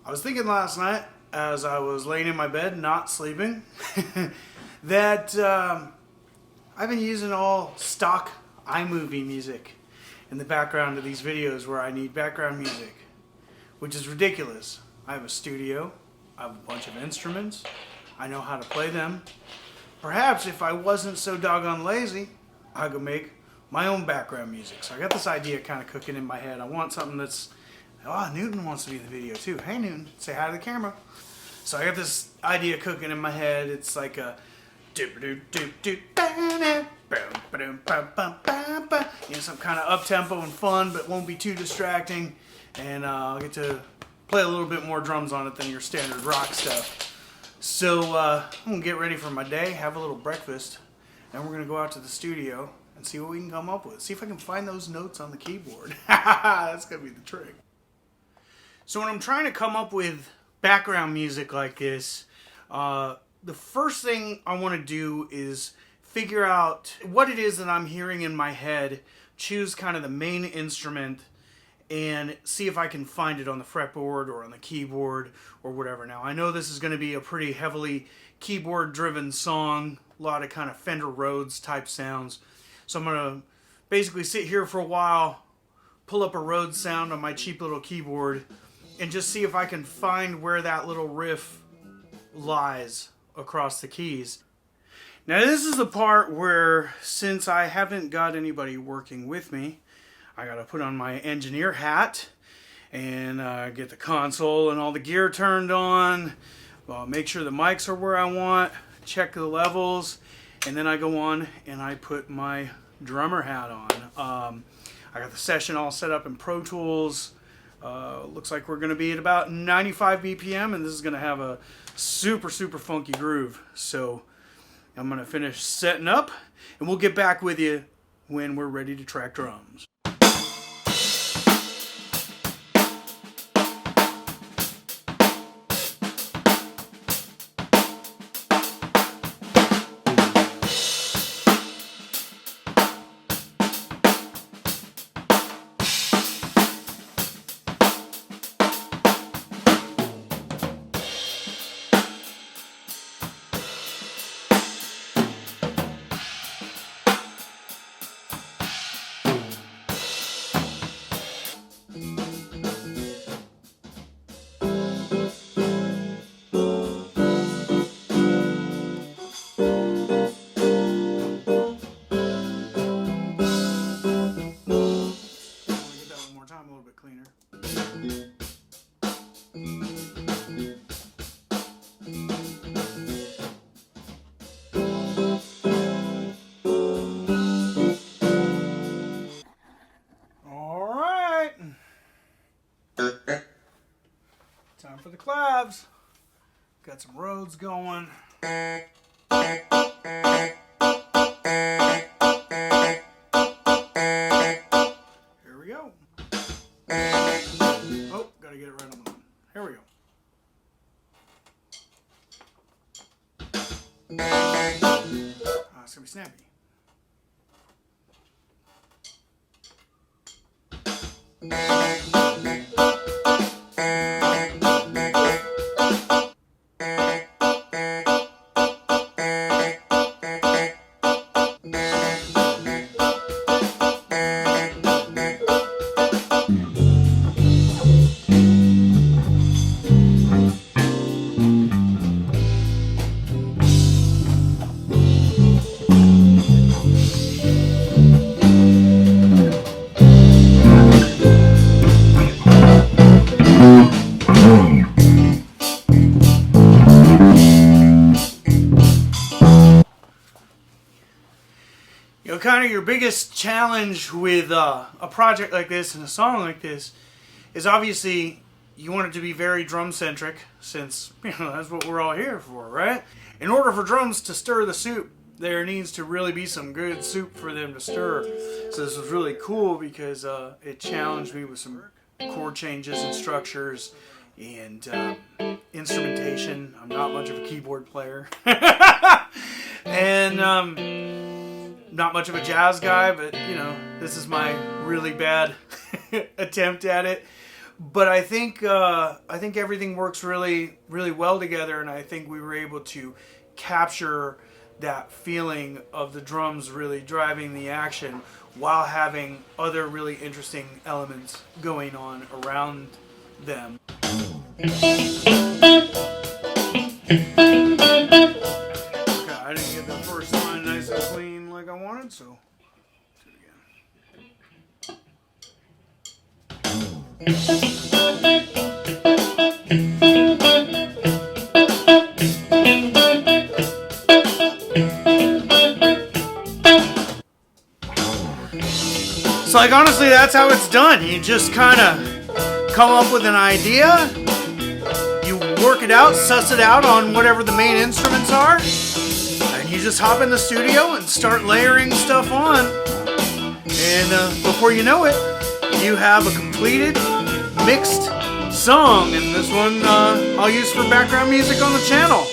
I was thinking last night as I was laying in my bed, not sleeping, that I've been using all stock iMovie music in the background of these videos where I need background music, which is ridiculous. I have a studio, I have a bunch of instruments, I know how to play them. Perhaps if I wasn't so doggone lazy, I could make my own background music. So I got this idea kind of cooking in my head. I want something that's, oh, Newton wants to be in the video too. Hey Newton, say hi to the camera. So I got this idea cooking in my head. It's like a some kind of up-tempo and fun, but won't be too distracting. And I'll get to play a little bit more drums on it than your standard rock stuff. So I'm going to get ready for my day, have a little breakfast, and we're going to go out to the studio and see what we can come up with. See if I can find those notes on the keyboard. That's going to be the trick. So when I'm trying to come up with background music like this, the first thing I want to do is figure out what it is that I'm hearing in my head, choose kind of the main instrument, and see if I can find it on the fretboard or on the keyboard or whatever. Now, I know this is going to be a pretty heavily keyboard-driven song, a lot of kind of Fender Rhodes type sounds. So I'm going to basically sit here for a while, pull up a Rhodes sound on my cheap little keyboard, and just see if I can find where that little riff lies across the keys. Now this is the part where, since I haven't got anybody working with me, I gotta put on my engineer hat and get the console and all the gear turned on, make sure the mics are where I want, check the levels, and then I go on and I put my drummer hat on. I got the session all set up in Pro Tools. Looks like we're going to be at about 95 BPM, and this is going to have a super funky groove. So I'm going to finish setting up, and we'll get back with you when we're ready to track drums. Time for the clavs. Got some Rhodes going. Here we go. Oh, gotta get it right on the one. Here we go. It's gonna be snappy. Kind of your biggest challenge with a project like this and a song like this is obviously you want it to be very drum centric, since that's what we're all here for, right? In order for drums to stir the soup, there needs to really be some good soup for them to stir. So this was really cool because it challenged me with some chord changes and structures and instrumentation. I'm not much of a keyboard player. And not much of a jazz guy, but you know, this is my really bad attempt at it. But I think everything works really, really well together, and I think we were able to capture that feeling of the drums really driving the action while having other really interesting elements going on around them. Okay, I didn't get the first line nice and clean like I wanted, so do it again. So like honestly, that's how it's done. You just kind of come up with an idea, you work it out, suss it out on whatever the main instruments are, and you just hop in the studio and start layering stuff on. And before you know it, you have a completed, mixed song. And this one I'll use for background music on the channel.